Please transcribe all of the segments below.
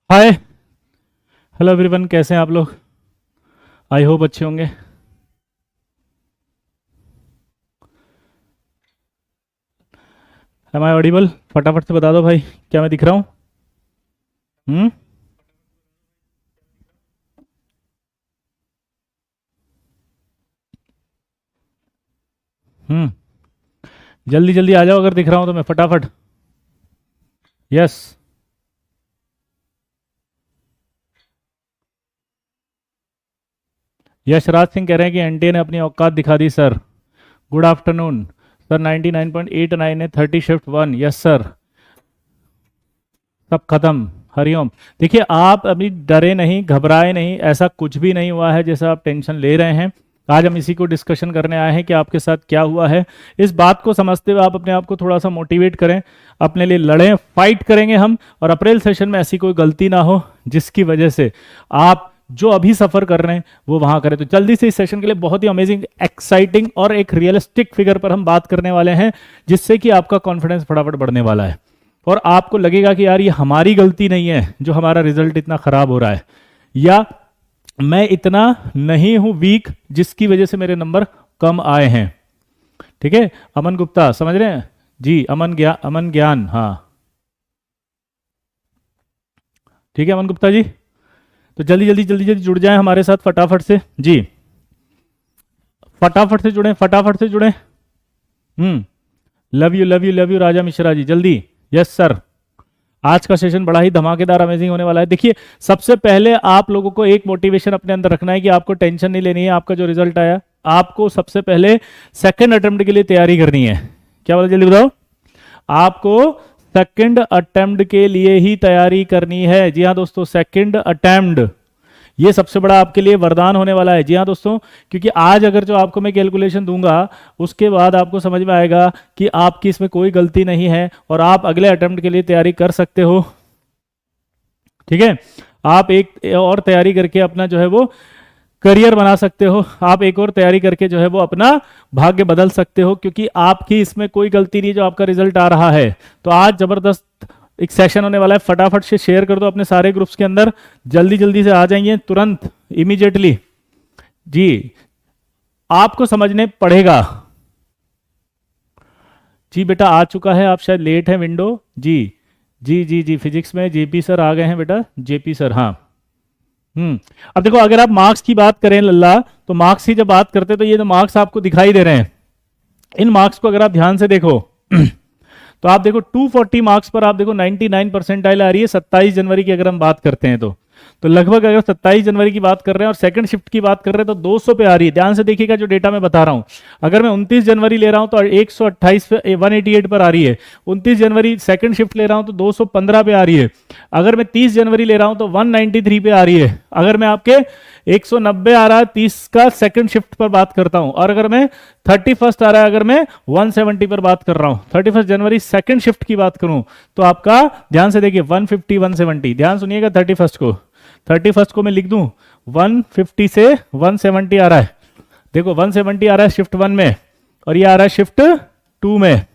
हाय। Hello everyone, कैसे हैं आप लोग? आई होप अच्छे होंगे। Am I audible? फटाफट से बता दो भाई, क्या मैं दिख रहा हूँ? हम्म। हम्म। जल्दी जल्दी आ जाओ, अगर दिख रहा हूँ तो मैं फटाफट। यस। यशराज सिंह कह रहे हैं कि एनटीए ने अपनी औकात दिखा दी सर। Good afternoon sir. 99.89 है, 30 शिफ्ट 1। Yes sir. सब खत्म। हरिओम। देखिए, आप अभी डरे नहीं, घबराए नहीं, ऐसा कुछ भी नहीं हुआ है जैसा आप टेंशन ले रहे हैं। आज हम इसी को डिस्कशन करने आए हैं कि आपके साथ क्या हुआ है। इस बात को समझते हुए आप अपने आप को थोड़ा सा मोटिवेट करें, अपने लिए लड़ें, फाइट करेंगे हम। और अप्रैल सेशन में ऐसी कोई गलती ना हो जिसकी वजह से आप जो अभी सफर कर रहे हैं वो वहां करें। तो जल्दी से इस सेशन के लिए बहुत ही अमेजिंग, एक्साइटिंग और एक रियलिस्टिक फिगर पर हम बात करने वाले हैं, जिससे कि आपका कॉन्फिडेंस फटाफट बढ़ने वाला है और आपको लगेगा कि यार ये हमारी गलती नहीं है जो हमारा रिजल्ट इतना खराब हो रहा है, या मैं इतना नहीं हूं वीक जिसकी वजह से मेरे नंबर कम आए हैं। ठीक है, अमन गुप्ता समझ रहे हैं जी? अमन ज्ञान, हाँ। ठीक है अमन गुप्ता जी, तो जल्दी जल्दी जल्दी जल्दी जुड़ जाएं हमारे साथ फटाफट से जी। फटाफट से जुड़ें, फटाफट से जुड़ें। हम्म। Love you love you love you Raja Mishra ji, जल्दी। Yes sir. आज का सेशन बड़ा ही धमाकेदार, अमेजिंग होने वाला है। देखिए, सबसे पहले आप लोगों को एक मोटिवेशन अपने अंदर रखना है कि आपको टेंशन नहीं लेनी है। आपका जो रिजल्ट आया, आपको सबसे पहले सेकंड अटेम्प्ट के लिए तैयारी करनी है। क्या बोला, जल्दी बताओ। आपको सेकंड अटेम्प्ट के लिए ही तैयारी करनी है। जी हाँ दोस्तों, सेकंड अटेम्प्ट, ये सबसे बड़ा आपके लिए वरदान होने वाला है। जी हाँ दोस्तों, क्योंकि आज अगर जो आपको मैं कैलकुलेशन दूंगा उसके बाद आपको समझ में आएगा कि आपकी इसमें कोई गलती नहीं है और आप अगले अटेम्प्ट के लिए तैयारी कर सकते हो। ठीक है, आप एक और तैयारी करके अपना जो है वो करियर बना सकते हो। आप एक और तैयारी करके जो है वो अपना भाग्य बदल सकते हो, क्योंकि आपकी इसमें कोई गलती नहीं जो आपका रिजल्ट आ रहा है। तो आज जबरदस्त एक सेशन होने वाला है। फटाफट से शेयर कर दो अपने सारे ग्रुप्स के अंदर। जल्दी जल्दी से आ जाइए तुरंत, इमीडिएटली जी। आपको समझने पड़ेगा। जी बेटा आ चुका है, आप शायद लेट है विंडो जी। जी जी जी, फिजिक्स में जेपी सर आ गए हैं बेटा, जेपी सर, हाँ। हम्म। अब देखो, अगर आप मार्क्स की बात करें लल्ला, तो मार्क्स की जब बात करते हैं तो ये जो मार्क्स आपको दिखाई दे रहे हैं, इन मार्क्स को अगर आप ध्यान से देखो तो आप देखो 240 मार्क्स पर आप देखो 99 परसेंटाइल आ रही है 27 जनवरी की अगर हम बात करते हैं तो लगभग अगर 27 जनवरी की बात कर रहे हैं और सेकंड शिफ्ट की बात कर रहे हैं तो 200 पे आ रही है। ध्यान से देखिएगा जो डेटा मैं बता रहा हूं। अगर मैं 29 जनवरी ले रहा हूं तो 128 पे 188 पर आ रही है। 29 जनवरी सेकंड शिफ्ट ले रहा हूं तो 215 पे आ रही है। अगर मैं 30 जनवरी ले रहा हूं तो 193 पे आ रही है। अगर मैं आपके 190 आ रहा है 30 का सेकंड शिफ्ट पर बात करता हूं, और अगर मैं 31 आ रहा है, अगर मैं 170 पर बात कर रहा हूं, 31 जनवरी सेकंड शिफ्ट की बात करूं तो आपका ध्यान से देखिए 150 170। ध्यान सुनिएगा, 31 को, 31 को मैं लिख दूं 150 से 170 आ रहा है। देखो 170 आ रहा है शिफ्ट 1 में, और ये आ रहा है शिफ्ट 2 में।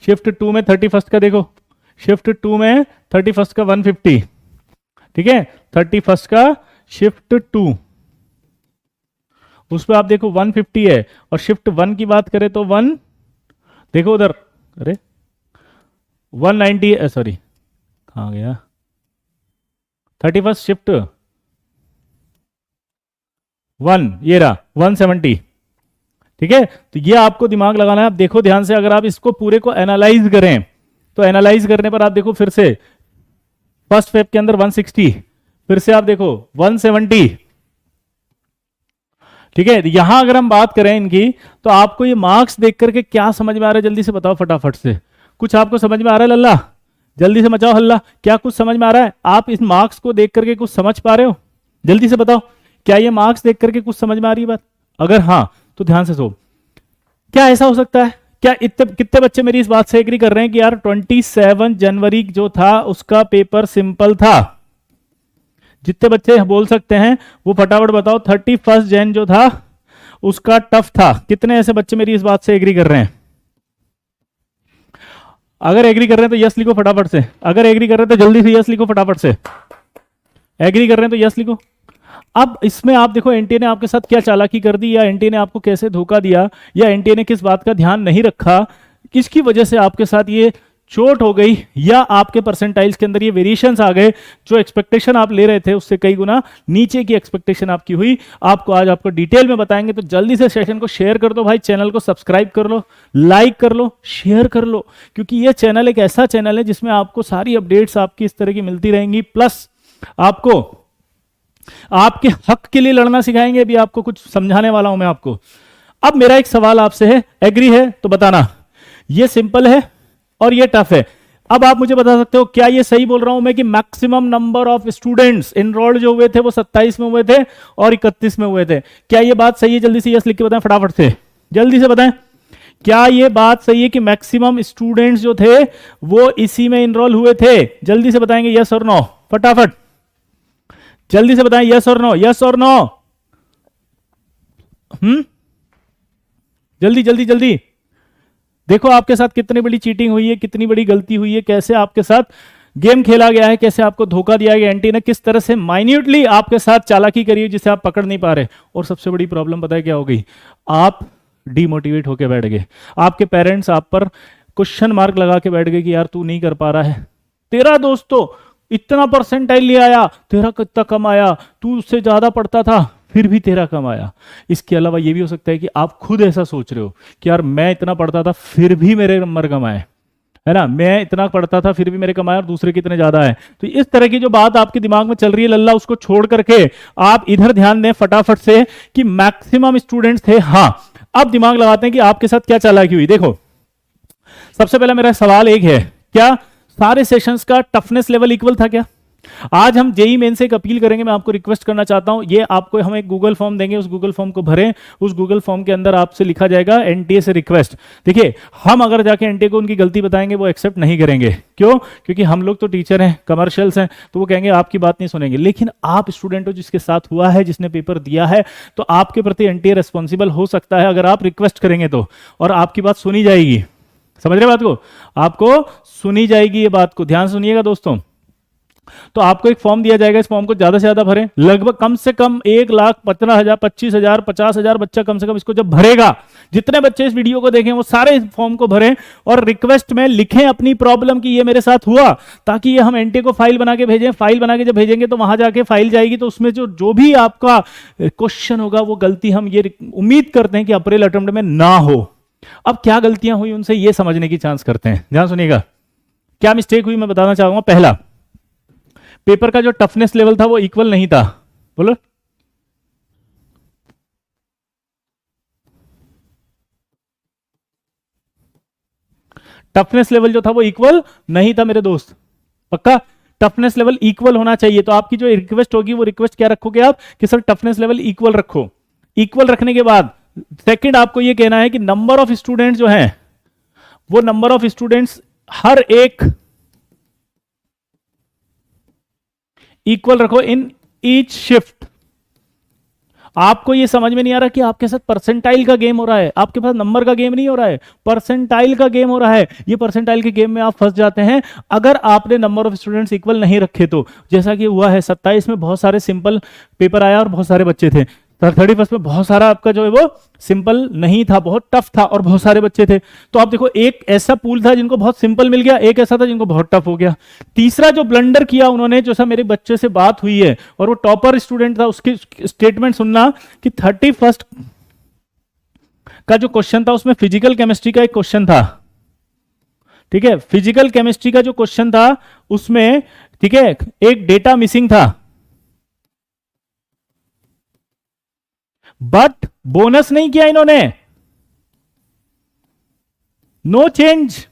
शिफ्ट 2 में 31 का देखो, शिफ्ट 2 में 31 का 150। ठीक है, 31 का शिफ्ट 2, उस पर आप देखो 150 है। और शिफ्ट 1 की बात करें तो 1, देखो उधर, अरे 190, सॉरी कहाँ गया, 31 शिफ्ट 1, ये रहा 170। ठीक है, तो ये आपको दिमाग लगाना है। आप देखो ध्यान से, अगर आप इसको पूरे को एनालाइज करें तो एनालाइज करने पर आप देखो फिर से फर्स्ट फेब के अंदर 160, फिर से आप देखो 170। ठीक है, यहां अगर हम बात करें इनकी, तो आपको ये मार्क्स देख करके क्या समझ में आ रहा है, जल्दी से बताओ फटाफट से। कुछ आपको समझ में आ रहा है लल्ला? जल्दी से मचाओ हल्ला। क्या कुछ समझ में आ रहा है? आप इस मार्क्स को देख करके कुछ समझ पा रहे हो? जल्दी से बताओ, क्या ये मार्क्स देख करके कुछ समझ में आ रही है बात? अगर हाँ तो ध्यान से सो। क्या ऐसा हो सकता है? क्या इतने कितने बच्चे मेरी इस बात से एग्री कर रहे हैं कि यार 27 जनवरी जो था उसका पेपर सिंपल था? जितने बच्चे बोल सकते हैं वो फटाफट बताओ। 31 जैन जो था उसका टफ था। कितने ऐसे बच्चे मेरी इस बात से एग्री कर रहे हैं? अगर एग्री कर रहे हैं तो यस लिखो फटाफट से, अगर एग्री कर रहे हैं तो जल्दी से यस लिखो फटाफट से, एग्री कर रहे हैं तो यस लिखो। अब इसमें आप देखो एनटीए ने आपके साथ क्या चालाकी कर दी, या एनटीए ने आपको कैसे धोखा दिया, या एनटीए ने किस बात का ध्यान नहीं रखा, किसकी वजह से आपके साथ ये चोट हो गई, या आपके परसेंटाइल्स के अंदर ये वेरिएशंस आ गए, जो एक्सपेक्टेशन आप ले रहे थे उससे कई गुना नीचे की एक्सपेक्टेशन आपकी हुई। आपको आज आपको डिटेल में बताएंगे, तो जल्दी से सेशन को शेयर कर दो भाई, चैनल को सब्सक्राइब कर लो, लाइक कर लो, शेयर कर लो, क्योंकि ये चैनल एक ऐसा चैनल है जिसमें आपको सारी अपडेट्स आपकी इस तरह की मिलती रहेंगी, प्लस आपको आपके हक के लिए लड़ना सिखाएंगे। अभी आपको कुछ समझाने वाला हूं मैं आपको। अब मेरा एक सवाल आपसे है, एग्री है तो बताना, ये सिंपल है और ये टफ है। अब आप मुझे बता सकते हो क्या ये सही बोल रहा हूं मैं कि maximum number of students enrolled जो हुए थे वो 27 में हुए थे और 31 में हुए थे? क्या ये बात सही है? जल्दी से यस लिख के बताएं फटाफट से, जल्दी से बताएं, क्या ये बात सही है कि मैक्सिमम स्टूडेंट्स जो थे वो इसी में इनरोल हुए थे? जल्दी से बताएंगे यस और नो, फटाफट जल्दी से बताएं, यस और नो, यस और नो। जल्दी जल्दी जल्दी। देखो आपके साथ कितनी बड़ी चीटिंग हुई है, कितनी बड़ी गलती हुई है, कैसे आपके साथ गेम खेला गया है, कैसे आपको धोखा दिया गया, एंटी ने किस तरह से माइन्यूटली आपके साथ चालाकी करी है जिसे आप पकड़ नहीं पा रहे। और सबसे बड़ी प्रॉब्लम पता है क्या हो गई? आप डीमोटिवेट होकर बैठ गए, आपके पेरेंट्स आप पर क्वेश्चन मार्क लगा के बैठ गए कि यार तू नहीं कर पा रहा है, तेरा दोस्त तो इतना परसेंटाइल ले आया, तेरा कितना कम आया, तू उससे ज्यादा पढ़ता था फिर भी तेरा कम आया। इसके अलावा यह भी हो सकता है कि आप खुद ऐसा सोच रहे हो कि यार मैं इतना पढ़ता था फिर भी मेरे नंबर कम आए, है ना, मैं इतना पढ़ता था फिर भी मेरे कम आए और दूसरे कितने ज्यादा है। तो इस तरह की जो बात आपके दिमाग में चल रही है लल्ला, उसको छोड़ करके आप इधर ध्यान दें फटाफट से कि मैक्सिमम स्टूडेंट्स थे। हाँ, अब दिमाग लगाते हैं कि आपके साथ क्या चालाकी हुई। देखो सबसे पहला मेरा सवाल एक है, क्या सारे सेशंस का टफनेस लेवल इक्वल था क्या? आज हम जेई मेन से एक अपील करेंगे, मैं आपको रिक्वेस्ट करना चाहता हूं, ये आपको हम एक गूगल फॉर्म देंगे, उस गूगल फॉर्म को भरें, उस गूगल फॉर्म के अंदर आपसे लिखा जाएगा एनटीए से रिक्वेस्ट। देखिए हम अगर जाके एनटीए को उनकी गलती बताएंगे वो एक्सेप्ट नहीं करेंगे। क्यों? क्योंकि हम लोग तो टीचर हैं, कमर्शियल्स हैं, तो वो कहेंगे आपकी बात नहीं सुनेंगे। लेकिन आप स्टूडेंट हो जिसके साथ हुआ है, जिसने पेपर दिया है, तो आपके प्रति एनटीए रिस्पॉन्सिबल हो सकता है अगर आप रिक्वेस्ट करेंगे तो, और आपकी बात सुनी जाएगी। समझ रहे बात को? आपको सुनी जाएगी, ये बात को ध्यान सुनिएगा दोस्तों। तो आपको एक फॉर्म दिया जाएगा, इस फॉर्म को ज्यादा से ज्यादा भरें, लगभग कम से कम 1,15,000 25,000 50,000 बच्चा कम से कम इसको जब भरेगा, जितने बच्चे इस वीडियो को देखें वो सारे इस फॉर्म को भरें और रिक्वेस्ट में लिखें अपनी प्रॉब्लम कि ये मेरे साथ हुआ, ताकि ये हम एनटीए को फाइल बना के भेजें। फाइल बना के जब भेजेंगे तो वहां जाके फाइल जाएगी, तो उसमें जो भी आपका क्वेश्चन होगा वो गलती हम ये उम्मीद करते हैं कि अप्रैल अटेम्प्ट में ना हो। अब क्या गलतियां हुई उनसे ये समझने की चांस करते हैं, ध्यान सुनिएगा। क्या मिस्टेक हुई मैं बताना चाहूंगा। पहला, पेपर का जो टफनेस लेवल था वो इक्वल नहीं था। बोलो, टफनेस लेवल जो था वो इक्वल नहीं था मेरे दोस्त। पक्का टफनेस लेवल इक्वल होना चाहिए। तो आपकी जो रिक्वेस्ट होगी वो रिक्वेस्ट क्या रखोगे आप कि सर टफनेस लेवल इक्वल रखो। इक्वल रखने के बाद सेकंड आपको ये कहना है कि नंबर ऑफ स्टूडेंट्स जो हैं वो नंबर ऑफ स्टूडेंट्स हर एक इक्वल रखो इन ईच शिफ्ट। आपको ये समझ में नहीं आ रहा कि आपके साथ परसेंटाइल का गेम हो रहा है, आपके पास नंबर का गेम नहीं हो रहा है, परसेंटाइल का गेम हो रहा है। ये परसेंटाइल के गेम में आप फंस जाते हैं अगर आपने नंबर ऑफ स्टूडेंट्स इक्वल नहीं रखे तो। जैसा कि हुआ है 27 में बहुत सारे सिंपल पेपर आया और बहुत सारे बच्चे थे, 31 में बहुत सारा आपका जो है वो सिंपल नहीं था, बहुत टफ था और बहुत सारे बच्चे थे। तो आप देखो एक ऐसा पूल था जिनको बहुत सिंपल मिल गया, एक ऐसा था जिनको बहुत टफ हो गया। तीसरा जो ब्लंडर किया उन्होंने, जो सा मेरे बच्चे से बात हुई है और वो टॉपर स्टूडेंट था, उसकी स्टेटमेंट सुनना कि 31 का जो क्वेश्चन था उसमें फिजिकल केमिस्ट्री का एक क्वेश्चन था। ठीक है, फिजिकल केमिस्ट्री का जो क्वेश्चन था उसमें, ठीक है, एक डेटा मिसिंग था, बट बोनस नहीं किया इन्होंने, नो चेंज।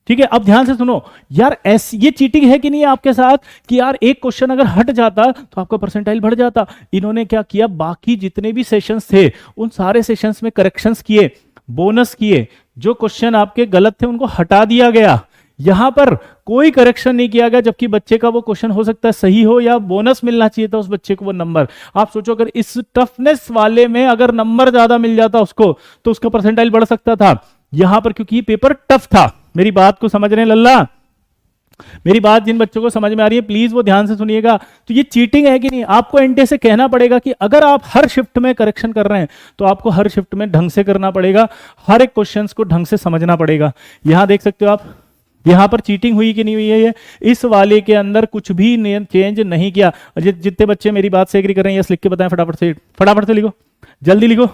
ठीक है, अब ध्यान से सुनो यार, ऐसी ये चीटिंग है कि नहीं है आपके साथ कि यार एक क्वेश्चन अगर हट जाता तो आपका परसेंटाइल बढ़ जाता। इन्होंने क्या किया, बाकी जितने भी सेशंस थे उन सारे सेशंस में करेक्शंस किए, बोनस किए, जो क्वेश्चन आपके गलत थे उनको हटा दिया गया। यहां पर कोई करेक्शन नहीं किया गया, जबकि बच्चे का वो क्वेश्चन हो सकता है सही हो या बोनस मिलना चाहिए था उस बच्चे को वो नंबर। आप सोचो अगर इस टफनेस वाले में अगर नंबर ज्यादा मिल जाता उसको तो उसका परसेंटाइल बढ़ सकता था। यहां पर क्योंकि ये पेपर टफ था, मेरी बात को समझ रहे हैं लल्ला? मेरी बात जिन बच्चों को समझ में आ रही है प्लीज वो ध्यान से सुनिएगा। तो ये चीटिंग है कि नहीं? आपको एंटे से कहना पड़ेगा कि अगर आप हर शिफ्ट में करेक्शन कर रहे हैं तो आपको हर शिफ्ट में ढंग से करना पड़ेगा, हर एक क्वेश्चंस को ढंग से समझना पड़ेगा। यहां देख सकते हो आप, यहां पर चीटिंग हुई कि नहीं हुई है? ये इस वाले के अंदर कुछ भी नियम चेंज नहीं किया। जितने बच्चे मेरी बात से एग्री कर रहे हैं यस लिख के बताएं, फटाफट से लिखो, जल्दी लिखो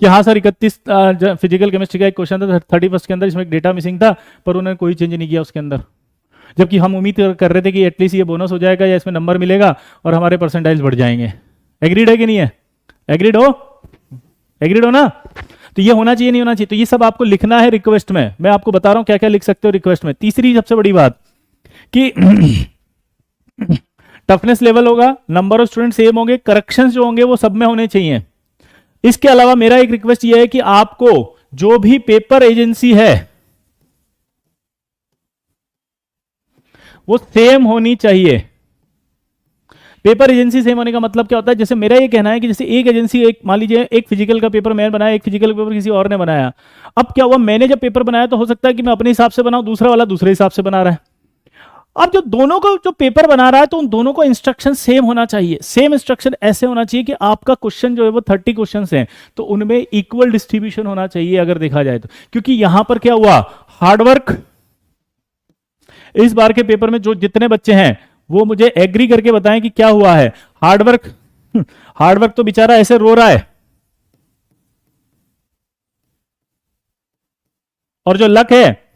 कि हाँ सर 31 फिजिकल केमिस्ट्री का एक क्वेश्चन था 31 के अंदर, इसमें एक डेटा मिसिंग था पर उन्होंने कोई चेंज नहीं किया उसके अंदर, जबकि हम उम्मीद कर रहे थे कि एटलीस्ट ये बोनस हो जाएगा या इसमें नंबर मिलेगा और हमारे परसेंटाइल्स बढ़ जाएंगे। एग्रीड है कि नहीं है? एग्रीड हो ना? तो ये होना चाहिए नहीं होना चाहिए? तो ये सब आपको लिखना है रिक्वेस्ट में। मैं आपको बता रहा हूं क्या क्या लिख सकते हो रिक्वेस्ट में। तीसरी सबसे बड़ी बात कि टफनेस लेवल होगा, नंबर ऑफ स्टूडेंट सेम होंगे, करेक्शंस जो होंगे वो सब में होने चाहिए। इसके अलावा मेरा एक रिक्वेस्ट ये है कि आपको जो भी पेपर एजेंसी है वो सेम होनी चाहिए। पेपर एजेंसी सेम होने का मतलब क्या होता है? जैसे मेरा ये कहना है कि जैसे एक एजेंसी, एक मान लीजिए एक फिजिकल का पेपर मैंने बनाया, एक फिजिकल का पेपर किसी और ने बनाया। अब क्या हुआ, मैंने जब पेपर बनाया तो हो सकता है कि मैं अपने हिसाब से बनाऊं, दूसरा वाला दूसरे हिसाब से बना रहा है। अब जो दोनों को जो पेपर बना रहा है तो उन दोनों को इंस्ट्रक्शन सेम होना चाहिए। सेम इंस्ट्रक्शन ऐसे होना चाहिए कि आपका क्वेश्चन जो है वो 30 क्वेश्चन हैं तो उनमें इक्वल डिस्ट्रीब्यूशन होना चाहिए अगर देखा जाए तो। क्योंकि यहां पर क्या हुआ, हार्डवर्क इस बार के पेपर में जो जितने बच्चे हैं वो मुझे एग्री करके बताएं कि क्या हुआ है। हार्डवर्क तो बेचारा ऐसे रो रहा है, और जो लक है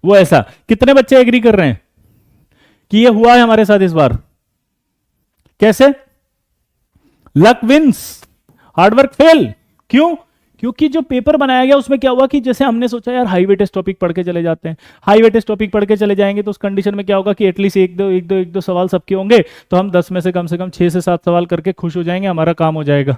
वो ऐसा। कितने बच्चे एग्री कर रहे हैं कि ये हुआ है हमारे साथ इस बार? कैसे? Luck wins, hard work fail. क्यों? क्योंकि जो पेपर बनाया गया उसमें क्या हुआ कि जैसे हमने सोचा यार हाई वेटेज टॉपिक पढ़ के चले जाते हैं, हाई वेटेज टॉपिक पढ़ के चले जाएंगे तो उस कंडीशन में क्या होगा कि एटलीस्ट एक दो सवाल सबके होंगे, तो हम 10 में से कम 6 से 7 सवाल करके खुश हो जाएंगे, हमारा काम हो जाएगा।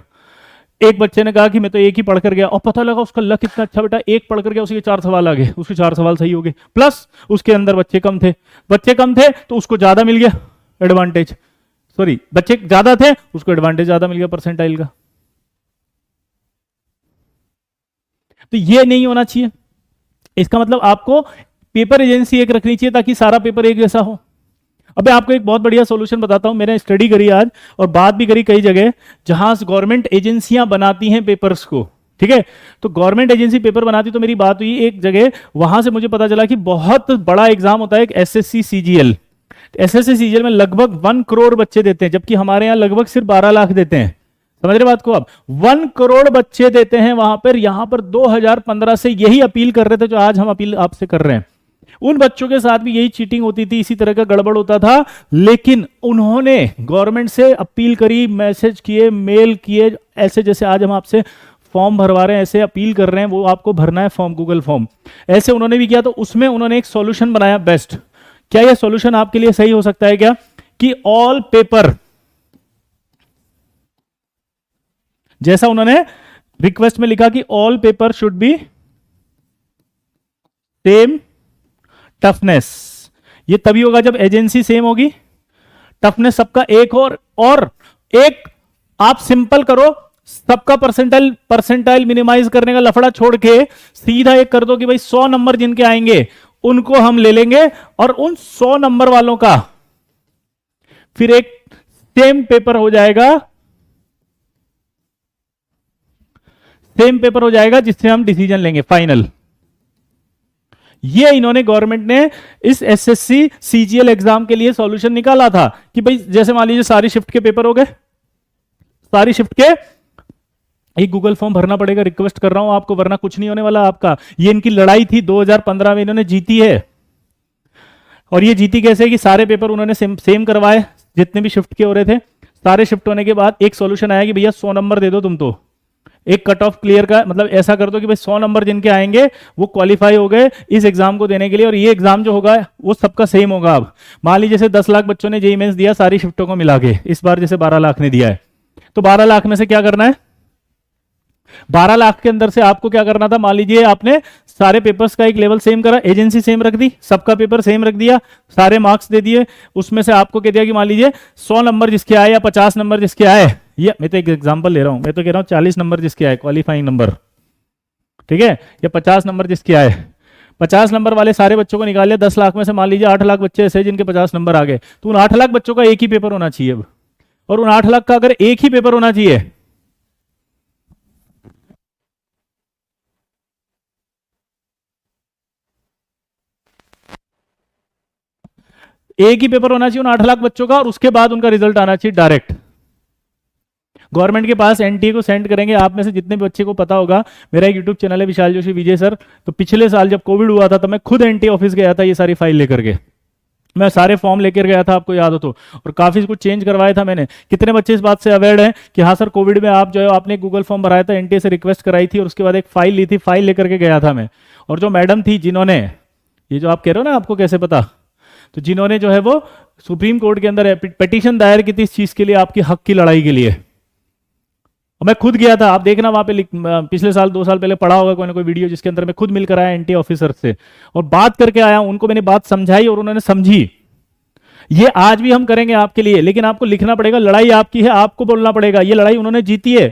एक बच्चे ने कहा कि मैं तो एक ही पढ़ कर गया और पता लगा उसका लक इतना अच्छा, बेटा एक पढ़ कर गया उसके 4 सवाल आ गए, उसके 4 सवाल सही हो गए, प्लस उसके अंदर बच्चे कम थे तो उसको ज्यादा मिल गया एडवांटेज, सॉरी बच्चे ज्यादा थे उसको एडवांटेज ज्यादा मिल गया परसेंटाइल का। तो ये नहीं होना चाहिए। इसका मतलब आपको पेपर एजेंसी एक रखनी चाहिए ताकि सारा पेपर एक जैसा हो। अब मैं आपको एक बहुत बढ़िया सॉल्यूशन बताता हूं, मैंने स्टडी करी आज और बात भी करी कई जगह जहां गवर्नमेंट एजेंसियां बनाती हैं पेपर्स को, ठीक है। तो गवर्नमेंट एजेंसी पेपर बनाती, तो मेरी बात हुई एक जगह, वहां से मुझे पता चला कि बहुत बड़ा एग्जाम होता है एक एसएससी सीजीएल। एसएससी सीजीएल में लगभग 1 करोड़ बच्चे देते हैं, जबकि हमारे यहां लगभग सिर्फ 12 लाख देते हैं। समझ रहे बात को आप? 1 करोड़ बच्चे देते हैं वहां पर। यहां पर 2015 से यही अपील कर रहे थे जो आज हम अपील आपसे कर रहे हैं। उन बच्चों के साथ भी यही चीटिंग होती थी, इसी तरह का गड़बड़ होता था, लेकिन उन्होंने गवर्नमेंट से अपील करी, मैसेज किए, मेल किए, ऐसे जैसे आज हम आपसे फॉर्म भरवा रहे हैं ऐसे अपील कर रहे हैं, वो आपको भरना है फॉर्म, गूगल फॉर्म, ऐसे उन्होंने भी किया। तो उसमें उन्होंने एक सॉल्यूशन बनाया बेस्ट। क्या यह सॉल्यूशन आपके लिए सही हो सकता है क्या? कि ऑल पेपर, जैसा उन्होंने रिक्वेस्ट में लिखा कि all paper should be same toughness. ये तभी होगा जब एजेंसी सेम होगी, टफनेस सबका एक और एक आप सिंपल करो, सबका परसेंटाइल मिनिमाइज करने का लफड़ा छोड़ के सीधा एक कर दो कि भाई 100 नंबर जिनके आएंगे उनको हम ले लेंगे और उन 100 नंबर वालों का फिर एक सेम पेपर हो जाएगा जिससे हम डिसीजन लेंगे फाइनल। ये इन्होंने गवर्नमेंट ने इस एसएससी सीजीएल एग्जाम के लिए सॉल्यूशन निकाला था कि भाई जैसे मान लीजिए सारी शिफ्ट के पेपर हो गए, सारी शिफ्ट के एक गूगल फॉर्म भरना पड़ेगा, रिक्वेस्ट कर रहा हूं आपको, वरना कुछ नहीं होने वाला आपका। ये इनकी लड़ाई थी 2015 में, इन्होंने जीती है। और ये जीती कैसे कि सारे पेपर उन्होंने सेम करवाए जितने भी शिफ्ट के हो रहे थे। सारे शिफ्ट होने के बाद एक सॉल्यूशन आया कि भैया 100 नंबर दे दो तुम, तो एक कट ऑफ क्लियर का मतलब ऐसा कर दो कि भाई 100 नंबर जिनके आएंगे वो क्वालिफाई हो गए इस एग्जाम को देने के लिए, और ये एग्जाम जो होगा वो सबका सेम होगा। अब मान लीजिए जैसे 10 लाख बच्चों ने जेईई मेंस दिया सारी शिफ्टों को मिला के, इस बार जैसे 12 लाख ने दिया है, तो 12 लाख में से क्या करना है, 12 लाख के अंदर से आपको क्या करना था, मान लीजिए आपने सारे पेपर्स का एक लेवल सेम करा, एजेंसी सेम रख दी, सबका पेपर सेम रख दिया, सारे मार्क्स दे दिए, उसमें से आपको कह दिया कि मान लीजिए 100 नंबर जिसके आए या 50 नंबर जिसके आए ये मैं तो एक एग्जांपल ले रहा हूं, मैं तो कह रहा हूं 40 नंबर जिसके आए क्वालिफाइंग नंबर, ठीक है, या 50 नंबर जिसके आए, 50 नंबर वाले सारे बच्चों को निकाल लिया 10 लाख में से, मान लीजिए 8 लाख बच्चे ऐसे जिनके 50 नंबर आ गए, तो उन 8 लाख बच्चों का एक ही पेपर होना चाहिए अब, और उन 8 लाख का अगर एक ही पेपर होना चाहिए, एक ही पेपर होना चाहिए उन 8 लाख बच्चों का, और उसके बाद उनका रिजल्ट आना चाहिए डायरेक्ट गवर्नमेंट के पास, एनटीए को सेंड करेंगे। आप में से जितने बच्चे को पता होगा, मेरा एक यूट्यूब चैनल है विशाल जोशी विजय सर, तो पिछले साल जब कोविड हुआ था तो मैं खुद एनटीए ऑफिस गया था ये सारी फाइल लेकर के, मैं सारे फॉर्म लेकर गया था, आपको याद हो तो, और काफी कुछ चेंज करवाया था मैंने। कितने बच्चे इस बात से अवेयर हैं कि हाँ सर कोविड में आप जो है आपने गूगल फॉर्म भराया था, एनटीए से रिक्वेस्ट कराई थी, और उसके बाद एक फाइल ली थी, फाइल लेकर के गया था मैं, और जो मैडम थी जिन्होंने, ये जो आप कह रहे हो ना आपको कैसे पता, तो जिन्होंने जो है वो सुप्रीम कोर्ट के अंदर पिटीशन दायर की थी इस चीज के लिए, आपकी हक की लड़ाई के लिए, और मैं खुद गया था, आप देखना वहां पे पिछले साल 2 साल पहले पढ़ा होगा कोई ना कोई वीडियो, जिसके अंदर मैं खुद मिलकर आया एनटीए ऑफिसर से और बात करके आया, उनको मैंने बात समझाई और उन्होंने समझी। ये आज भी हम करेंगे आपके लिए, लेकिन आपको लिखना पड़ेगा, लड़ाई आपकी है, आपको बोलना पड़ेगा, ये लड़ाई उन्होंने जीती है।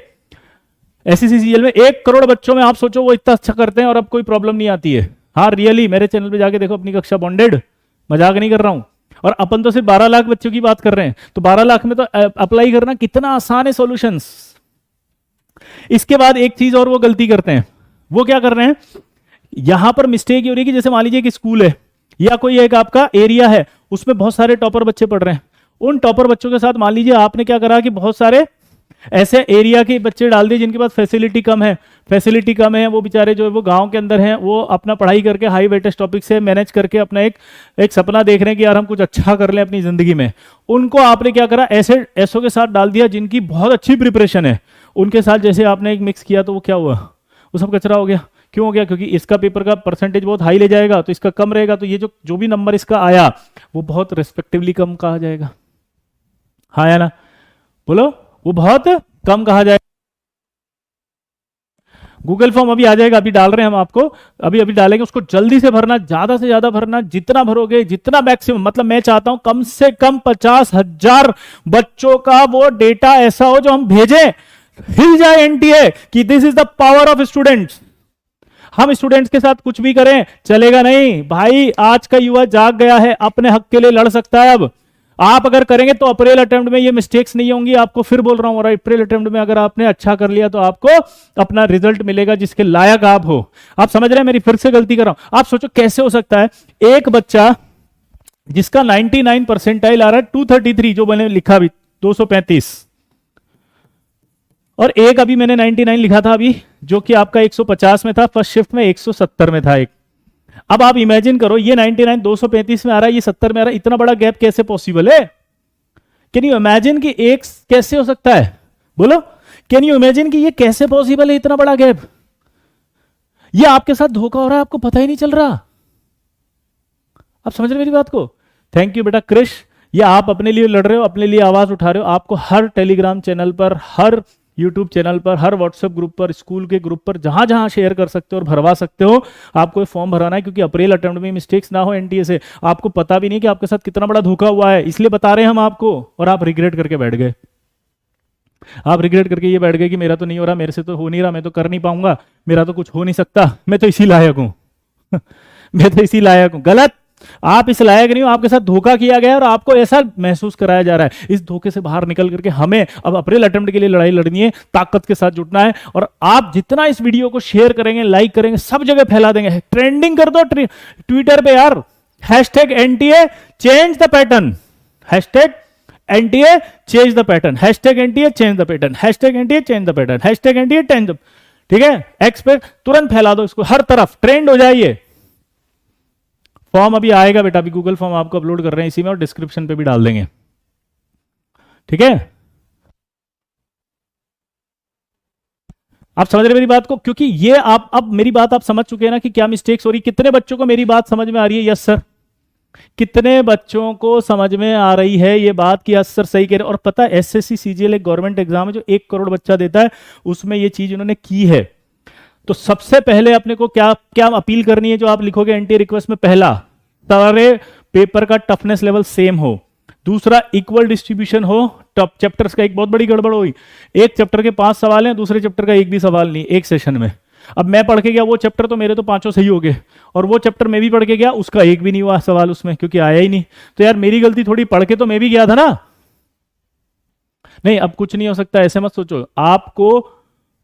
एससीसीजीएल में 1 करोड़ बच्चों में आप सोचो वो इतना अच्छा करते हैं और अब कोई प्रॉब्लम नहीं आती है। हाँ रियली, मेरे चैनल पे जाके देखो अपनी कक्षा बॉन्डेड, मजाक नहीं कर रहा हूं। और अपन तो सिर्फ 12 लाख बच्चों की बात कर रहे हैं, तो 12 लाख में तो अप्लाई करना कितना आसान है सॉल्यूशंस। इसके बाद एक चीज और वो गलती करते हैं, वो क्या कर रहे हैं, यहां पर मिस्टेक ये हो रही है कि जैसे मान लीजिए कि स्कूल है या कोई एक आपका एरिया है, उसमें बहुत सारे टॉपर बच्चे पढ़ रहे हैं, उन टॉपर बच्चों के साथ मान लीजिए आपने क्या करा कि बहुत सारे ऐसे एरिया के बच्चे डाल दिए जिनके पास फैसिलिटी कम है, वो बेचारे जो है वो गांव के अंदर हैं, वो अपना पढ़ाई करके हाई वेटेज टॉपिक से मैनेज करके अपना एक सपना देख रहे हैं कि यार हम कुछ अच्छा कर लें अपनी जिंदगी में। उनको आपने क्या करा, ऐसे ऐसों के साथ डाल दिया जिनकी बहुत अच्छी प्रिपरेशन है, उनके साथ जैसे आपने एक मिक्स किया, तो वो क्या हुआ, वो सब कचरा हो गया। क्यों हो गया, क्योंकि इसका पेपर का परसेंटेज बहुत हाई ले जाएगा तो इसका कम रहेगा, तो ये जो भी नंबर इसका आया वो बहुत रिस्पेक्टिवली कम कहा जाएगा। हाँ या ना, बोलो, वो बहुत कम कहा जाएगा। गूगल फॉर्म अभी आ जाएगा, अभी डाल रहे हैं हम आपको, अभी डालेंगे, उसको जल्दी से भरना, ज्यादा से ज्यादा भरना, जितना भरोगे जितना मैक्सिमम, मतलब मैं चाहता हूं कम से कम 50,000 बच्चों का वो डेटा ऐसा हो जो हम भेजें, हिल जाए एनटीए कि this is the power of students. हम स्टूडेंट्स के साथ कुछ भी करें चलेगा नहीं भाई, आज का युवा जाग गया है, अपने हक के लिए लड़ सकता है। अब आप अगर करेंगे तो अप्रैल अटेम्प्ट में ये मिस्टेक्स नहीं होंगी, आपको फिर बोल रहा हूं, और अप्रैल अटेम्प्ट में अगर आपने अच्छा कर लिया तो आपको अपना रिजल्ट मिलेगा जिसके लायक आप हो। आप समझ रहे हैं, मेरी फिर से गलती कर रहा हूं। आप सोचो कैसे हो सकता है एक बच्चा जिसका 99 परसेंटाइल आ रहा है 233, जो मैंने लिखा अभी 235, और एक अभी मैंने 99 लिखा था अभी, जो कि आपका 150 में था, फर्स्ट शिफ्ट में 170 में था एक। अब आप इमेजिन करो, ये 99 235 में आ रहा है, ये 70 में आ रहा है, इतना बड़ा गैप कैसे पॉसिबल है? कैन यू इमेजिन कि एक कैसे हो सकता है? बोलो, कैन यू इमेजिन कि ये कैसे पॉसिबल है इतना बड़ा गैप? ये आपके साथ धोखा हो रहा है, आपको पता ही नहीं चल रहा। आप समझ रहे मेरी बात को? थैंक यू बेटा क्रिश, ये आप अपने लिए लड़ रहे हो, अपने लिए आवाज उठा रहे हो। आपको हर टेलीग्राम चैनल पर, हर यूट्यूब चैनल पर, हर व्हाट्सएप ग्रुप पर, स्कूल के ग्रुप पर, जहां जहां शेयर कर सकते हो और भरवा सकते हो, आपको फॉर्म भराना है, क्योंकि अप्रैल अटेम्प्ट में मिस्टेक्स ना हो एनटीए से। आपको पता भी नहीं कि आपके साथ कितना बड़ा धोखा हुआ है, इसलिए बता रहे हैं हम आपको, और आप रिग्रेट करके बैठ गए। आप रिग्रेट करके ये बैठ गए कि मेरा तो नहीं हो रहा, मेरे से तो हो नहीं रहा, मैं तो कर नहीं पाऊंगा, मेरा तो कुछ हो नहीं सकता, मैं तो इसी लायक हूं मैं तो इसी लायक हूं। गलत, आप इस लायक नहीं हो, आपके साथ धोखा किया गया और आपको ऐसा महसूस कराया जा रहा है। इस धोखे से बाहर निकल करके हमें अब अप्रैल अटेम्प्ट के लिए लड़ाई लड़नी है, ताकत के साथ जुटना है। और आप जितना इस वीडियो को शेयर करेंगे, लाइक करेंगे, सब जगह फैला देंगे, ट्रेंडिंग कर दो ट्विटर पे यार, hashtag NTA change the pattern, hashtag NTA change the pattern, hashtag NTA change the pattern, hashtag NTA change the pattern, hashtag NTA change the, ठीक है, एक्स पे तुरंत फैला दो इसको, हर तरफ ट्रेंड हो जाइए। फॉर्म अभी आएगा बेटा, अभी गूगल फॉर्म आपको अपलोड कर रहे हैं इसी में, और डिस्क्रिप्शन पे भी डाल देंगे, ठीक है। आप समझ रहे मेरी बात को? क्योंकि ये आप अब मेरी बात आप समझ चुके हैं ना कि क्या मिस्टेक्स हो रही। कितने बच्चों को मेरी बात समझ में आ रही है? Yes sir. कितने बच्चों को समझ में आ रही है ये बात कि यस सर सही कह रहे? और पता है एसएससी सीजीएल एक गवर्नमेंट एग्जाम है जो 1 करोड़ बच्चा देता है, उसमें ये चीज उन्होंने की है। तो सबसे पहले अपने को क्या क्या अपील करनी है जो आप लिखोगे एंटी रिक्वेस्ट में? पहला, सारे पेपर का टफनेस लेवल सेम हो। दूसरा, इक्वल डिस्ट्रीब्यूशन हो चैप्टर्स का, एक बहुत बड़ी गड़बड़ हुई। एक चैप्टर के 5 सवाल हैं, दूसरे चैप्टर का एक भी सवाल नहीं एक सेशन में। अब मैं पढ़ के गया वो चैप्टर, तो मेरे तो 5 सही हो गए, और वो चैप्टर मैं भी पढ़ के गया, उसका एक भी नहीं हुआ सवाल उसमें, क्योंकि आया ही नहीं। तो यार मेरी गलती थोड़ी, पढ़ के तो मैं भी गया था ना। नहीं, अब कुछ नहीं हो सकता, ऐसे मत सोचो। आपको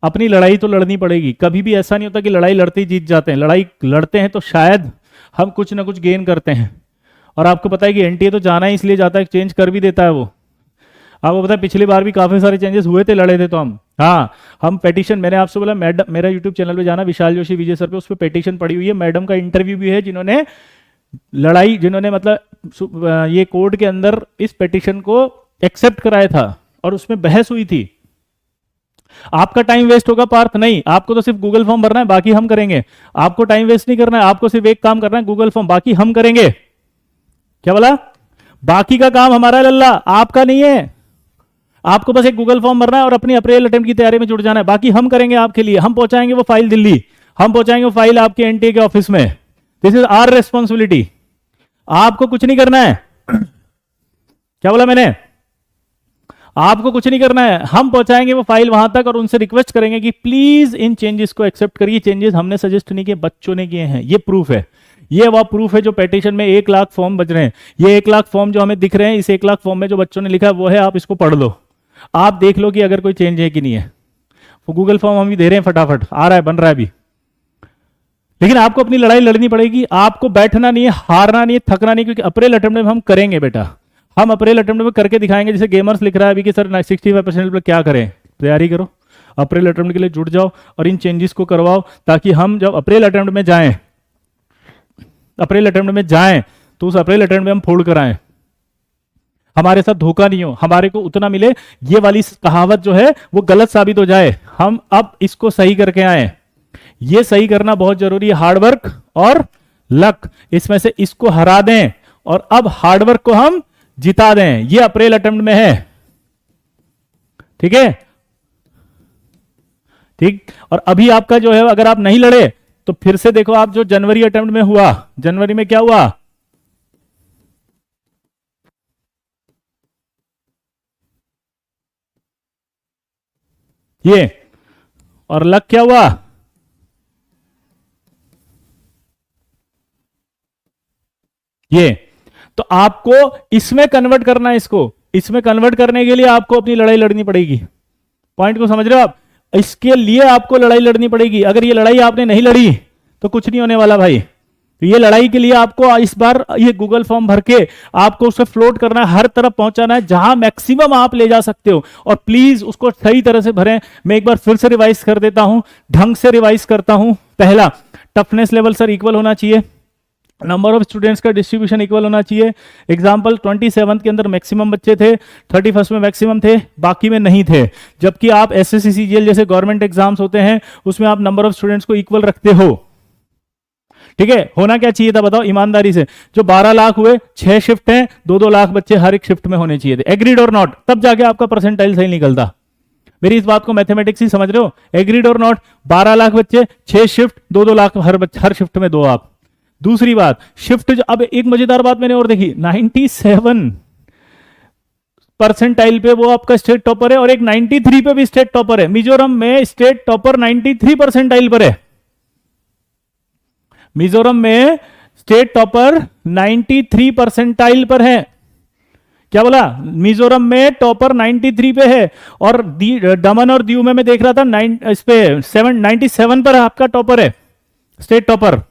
अपनी लड़ाई तो लड़नी पड़ेगी। कभी भी ऐसा नहीं होता कि लड़ाई लड़ते ही जीत जाते हैं। लड़ाई लड़ते हैं तो शायद हम कुछ ना कुछ गेन करते हैं। और आपको पता है कि एनटीए तो जाना ही इसलिए जाता है, चेंज कर भी देता है वो। आपको पता है पिछली बार भी काफी सारे चेंजेस हुए थे, लड़े थे तो हम पेटिशन, मैंने आपसे बोला मैडम, मेरा यूट्यूब चैनल पे जाना, विशाल जोशी विजय सर पे, उस पर पेटिशन पड़ी हुई है। मैडम का इंटरव्यू भी है, जिन्होंने लड़ाई, जिन्होंने मतलब ये कोर्ट के अंदर इस पेटिशन को एक्सेप्ट कराया था और उसमें बहस हुई थी। आपका टाइम वेस्ट होगा पार्थ? नहीं, आपको तो सिर्फ गूगल फॉर्म भरना है, बाकी हम करेंगे। आपको टाइम वेस्ट नहीं करना है, आपको सिर्फ एक काम करना है, गूगल फॉर्म, बाकी हम करेंगे। क्या बोला? बाकी का काम हमारा लल्ला, आपका नहीं है। आपको बस एक गूगल फॉर्म भरना है और अपनी अप्रैल अटेम्प्ट की तैयारी में जुड़ जाना है, बाकी हम करेंगे आपके लिए। हम पहुंचाएंगे वो फाइल दिल्ली, हम पहुंचाएंगे वो फाइल आपके एनटीए के ऑफिस में। This is our responsibility. आपको कुछ नहीं करना है। क्या बोला मैंने? आपको कुछ नहीं करना है, हम पहुंचाएंगे वो फाइल वहां तक और उनसे रिक्वेस्ट करेंगे कि प्लीज इन चेंजेस को एक्सेप्ट करिए। चेंजेस हमने सजेस्ट नहीं किए, बच्चों ने किए हैं। ये प्रूफ है, ये वह प्रूफ है जो पेटिशन में 1 लाख फॉर्म बच रहे हैं। ये 1 लाख फॉर्म जो हमें दिख रहे हैं, इस 1 लाख फॉर्म में जो बच्चों ने लिखा है वो है, आप इसको पढ़ लो, आप देख लो कि अगर कोई चेंज है कि नहीं है। वो गूगल फॉर्म हम भी दे रहे हैं, फटाफट आ रहा है, बन रहा है अभी। लेकिन आपको अपनी लड़ाई लड़नी पड़ेगी, आपको बैठना नहीं है, हारना नहीं है, थकना नहीं, क्योंकि अप्रैल अटेम्प्ट में हम करेंगे बेटा। हम अप्रैल अटेम्प्ट में करके दिखाएंगे। जैसे गेमर्स लिख रहा है अभी कि सर 65% पर क्या करें, तैयारी करो, अप्रैल अटेम्प्ट के लिए जुट जाओ और इन चेंजेस को करवाओ, ताकि हम जब अप्रैल अटेम्प्ट में जाएं, तो उस अप्रैल अटेम्प्ट में हम फोड़ कर आए, हमारे साथ धोखा नहीं हो, हमारे को उतना मिले। ये वाली कहावत जो है वो गलत साबित हो जाए, हम अब इसको सही करके आए। ये सही करना बहुत जरूरी है, हार्डवर्क और लक, इसमें से इसको हरा दें और अब हार्डवर्क को हम जिता दें। ये अप्रैल अटेम्प्ट में है, ठीक है? ठीक। और अभी आपका जो है, अगर आप नहीं लड़े तो फिर से देखो, आप जो जनवरी अटेम्प्ट में हुआ, जनवरी में क्या हुआ? ये, और लक क्या हुआ? ये। तो आपको इसमें कन्वर्ट करना है, इसमें कन्वर्ट करने के लिए आपको अपनी लड़ाई लड़नी पड़ेगी। पॉइंट को समझ रहे हो आप? इसके लिए आपको लड़ाई लड़नी पड़ेगी। अगर ये लड़ाई आपने नहीं लड़ी तो कुछ नहीं होने वाला भाई। तो ये लड़ाई के लिए आपको इस बार ये गूगल फॉर्म भर के आपको उसे फ्लोट करना है, हर तरफ पहुंचाना है, जहां मैक्सिमम आप ले जा सकते हो। और प्लीज उसको सही तरह से भरें। मैं एक बार फिर से रिवाइज कर देता हूं, ढंग से रिवाइज करता हूं। पहला, टफनेस लेवल सर इक्वल होना चाहिए, नंबर ऑफ स्टूडेंट्स का डिस्ट्रीब्यूशन इक्वल होना चाहिए। एग्जाम्पल 27 के अंदर मैक्सिमम बच्चे थे, 31 में मैक्सिमम थे, बाकी में नहीं थे। जबकि आप एसएससी सीजीएल जैसे गवर्नमेंट एग्जाम्स होते हैं, उसमें आप नंबर ऑफ स्टूडेंट्स को इक्वल रखते हो, ठीक है? होना क्या चाहिए था बताओ ईमानदारी से? जो 12 लाख हुए, 6 शिफ्ट हैं, 2-2 लाख बच्चे हर एक शिफ्ट में होने चाहिए थे। एग्रीड और नॉट? तब जाके आपका परसेंटाइल सही निकलता। मेरी इस बात को मैथमेटिक्स ही समझ रहे हो? एग्रीड और नॉट? 12 लाख बच्चे, 6 शिफ्ट, 2-2 लाख हर शिफ्ट में दो आप। दूसरी बात, शिफ्ट, अब एक मजेदार बात मैंने और देखी, 97 परसेंटाइल पे वो आपका स्टेट टॉपर है और एक 93 पे भी स्टेट टॉपर है। मिजोरम में स्टेट टॉपर 93 परसेंटाइल पर है। मिजोरम में स्टेट टॉपर 93 परसेंटाइल पर है। क्या बोला? मिजोरम में टॉपर 93 पे है, और दमन और दीव में मैं देख रहा था इस पे 97 पर आपका टॉपर है, स्टेट टॉपर।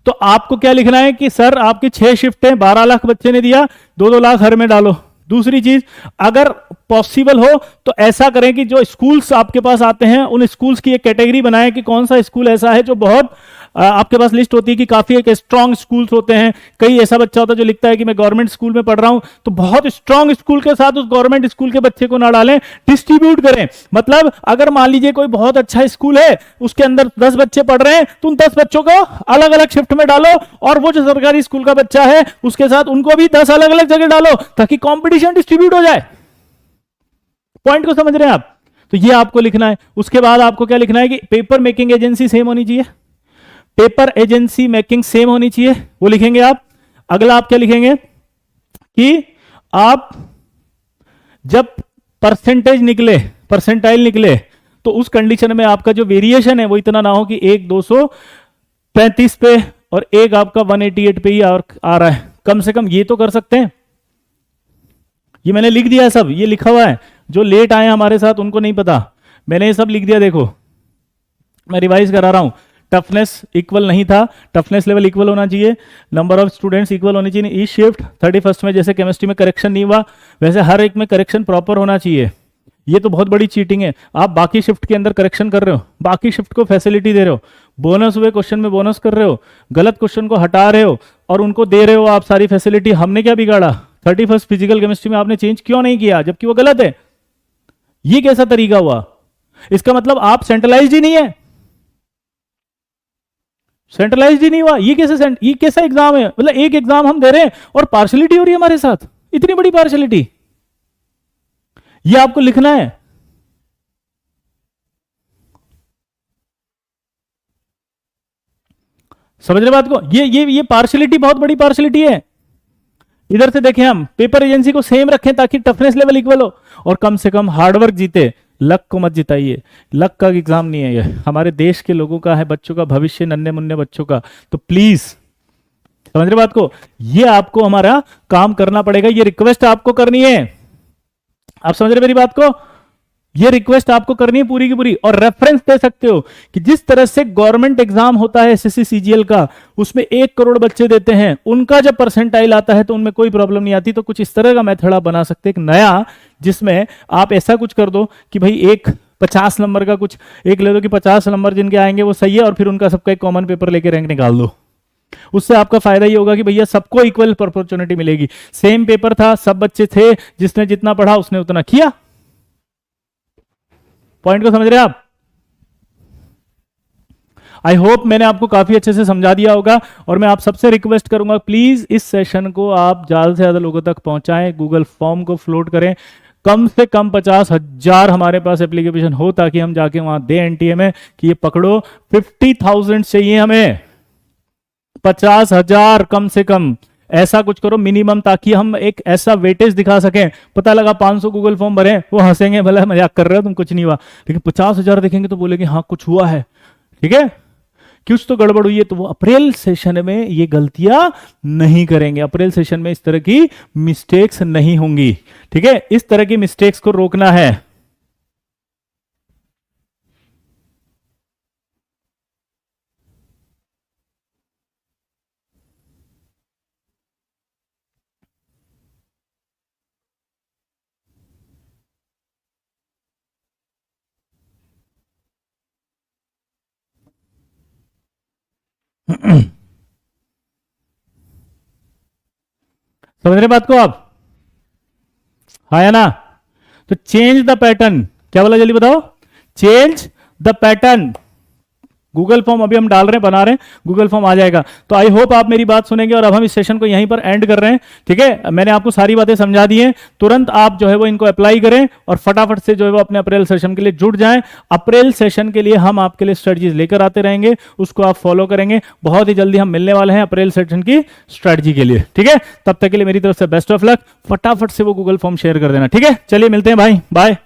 तो आपको क्या लिखना है कि सर आपकी 6 शिफ्ट है, 12 लाख बच्चे ने दिया, 2-2 लाख हर में डालो। दूसरी चीज, अगर पॉसिबल हो तो ऐसा करें कि जो स्कूल्स आपके पास आते हैं, उन स्कूल्स की एक कैटेगरी बनाएं कि कौन सा स्कूल ऐसा है जो बहुत, आपके पास लिस्ट होती है कि काफी एक स्ट्रांग स्कूल्स होते हैं। कई ऐसा बच्चा होता है जो लिखता है कि मैं गवर्नमेंट स्कूल में पढ़ रहा हूं, तो बहुत स्ट्रांग स्कूल के साथ उस गवर्नमेंट स्कूल के बच्चे को ना डालें, डिस्ट्रीब्यूट करें। मतलब अगर मान लीजिए कोई बहुत अच्छा स्कूल है, उसके अंदर 10 बच्चे पढ़ रहे हैं, तो उन 10 बच्चों को अलग अलग शिफ्ट में डालो, और वो जो सरकारी स्कूल का बच्चा है उसके साथ उनको भी 10 अलग अलग जगह डालो, ताकि कॉम्पिटिशन डिस्ट्रीब्यूट हो जाए। पॉइंट को समझ रहे हैं आप? तो ये आपको लिखना है। उसके बाद आपको क्या लिखना है कि पेपर मेकिंग एजेंसी सेम होनी चाहिए, पेपर एजेंसी मेकिंग सेम होनी चाहिए, वो लिखेंगे आप। अगला आप क्या लिखेंगे कि आप जब परसेंटेज निकले, परसेंटाइल निकले, तो उस कंडीशन में आपका जो वेरिएशन है वो इतना ना हो कि एक 235 पे और एक आपका 188 पे ही आ रहा है। कम से कम ये तो कर सकते हैं। ये मैंने लिख दिया है, सब ये लिखा हुआ है। जो लेट आए हमारे साथ उनको नहीं पता, मैंने ये सब लिख दिया। देखो मैं रिवाइज करा रहा हूं। टफनेस इक्वल नहीं था, टफनेस लेवल इक्वल होना चाहिए, नंबर ऑफ स्टूडेंट्स इक्वल होनी चाहिए। ई शिफ्ट 31 में जैसे केमिस्ट्री में करेक्शन नहीं हुआ वैसे हर एक में करेक्शन प्रॉपर होना चाहिए। ये तो बहुत बड़ी चीटिंग है। आप बाकी शिफ्ट के अंदर करेक्शन कर रहे हो, बाकी शिफ्ट को फैसिलिटी दे रहे हो, बोनस हुए क्वेश्चन में बोनस कर रहे हो, गलत क्वेश्चन को हटा रहे हो और उनको दे रहे हो आप सारी फैसिलिटी। हमने क्या बिगाड़ा? 31 फिजिकल केमिस्ट्री में आपने चेंज क्यों नहीं किया जबकि वो गलत है? ये कैसा तरीका हुआ? इसका मतलब आप सेंट्रलाइज्ड ही नहीं है, सेंट्रलाइज्ड ही नहीं हुआ। ये कैसा एग्जाम है? मतलब एक एग्जाम हम दे रहे हैं और पार्शलिटी हो रही है हमारे साथ, इतनी बड़ी पार्शलिटी। ये आपको लिखना है। समझ रहे बात को? ये पार्शलिटी बहुत बड़ी पार्शलिटी है। इधर से देखें, हम पेपर एजेंसी को सेम रखें ताकि टफनेस लेवल इक्वल हो और कम से कम हार्डवर्क जीते। लक को मत जिताइए, लक का एग्जाम नहीं है ये, हमारे देश के लोगों का है, बच्चों का भविष्य, नन्हे मुन्ने बच्चों का। तो प्लीज समझ रहे बात को? ये आपको हमारा काम करना पड़ेगा, ये रिक्वेस्ट आपको करनी है। आप समझ रहे मेरी बात को? ये रिक्वेस्ट आपको करनी है पूरी की पूरी। और रेफरेंस दे सकते हो कि जिस तरह से गवर्नमेंट एग्जाम होता है एसएससी सीजीएल का, उसमें 1 करोड़ बच्चे देते हैं, उनका जब परसेंटाइल आता है तो उनमें कोई प्रॉब्लम नहीं आती। तो कुछ इस तरह का मेथड आप बना सकते हैं एक नया, जिसमें आप ऐसा कुछ कर दो कि भाई एक 50 नंबर का कुछ एक ले दो कि 50 नंबर जिनके आएंगे वो सही है, और फिर उनका सबका एक कॉमन पेपर लेके रैंक निकाल दो। उससे आपका फायदा ये होगा कि भैया सबको इक्वल अपॉर्चुनिटी मिलेगी। सेम पेपर था, सब बच्चे थे, जिसने जितना पढ़ा उसने उतना किया। पॉइंट को समझ रहे हैं आप? आई होप मैंने आपको काफी अच्छे से समझा दिया होगा। और मैं आप सबसे रिक्वेस्ट करूंगा प्लीज इस सेशन को आप ज्यादा से ज्यादा लोगों तक पहुंचाएं, गूगल फॉर्म को फ्लोट करें। कम से कम 50,000 हमारे पास एप्लीकेशन हो ताकि हम जाके वहां दे एनटीए में कि ये पकड़ो। 50,000 चाहिए हमें, 50,000 कम से कम। ऐसा कुछ करो मिनिमम, ताकि हम एक ऐसा वेटेज दिखा सकें। पता लगा 500 गूगल फॉर्म भरे, वो हंसेंगे, भला मजाक कर रहे हो तुम, कुछ नहीं हुआ। लेकिन 50,000 देखेंगे तो बोलेंगे हाँ कुछ हुआ है, ठीक है, कुछ तो गड़बड़ हुई है। तो वो अप्रैल सेशन में ये गलतियां नहीं करेंगे। अप्रैल सेशन में इस तरह की मिस्टेक्स नहीं होंगी, ठीक है। इस तरह की मिस्टेक्स को रोकना है। समझ रहे बात को आप? हाँ या ना? तो चेंज द पैटर्न, क्या बोला जल्दी बताओ? Change the pattern. Google form अभी हम डाल रहे हैं, बना रहे हैं, गूगल फॉर्म आ जाएगा। तो आई होप आप मेरी बात सुनेंगे। और अब हम इस सेशन को यहीं पर एंड कर रहे हैं, ठीक है। मैंने आपको सारी बातें समझा दी हैं। तुरंत आप जो है वो इनको अप्लाई करें और फटाफट से जो है वो अपने अप्रैल सेशन के लिए जुट जाएं। अप्रैल सेशन के लिए हम आपके लिए स्ट्रेटजीज लेकर आते रहेंगे, उसको आप फॉलो करेंगे। बहुत ही जल्दी हम मिलने वाले हैं अप्रैल सेशन की स्ट्रेटजी के लिए, ठीक है। तब तक के लिए मेरी तरफ से बेस्ट ऑफ लक। फटाफट से वो गूगल फॉर्म शेयर कर देना, ठीक है। चलिए मिलते हैं भाई, बाय।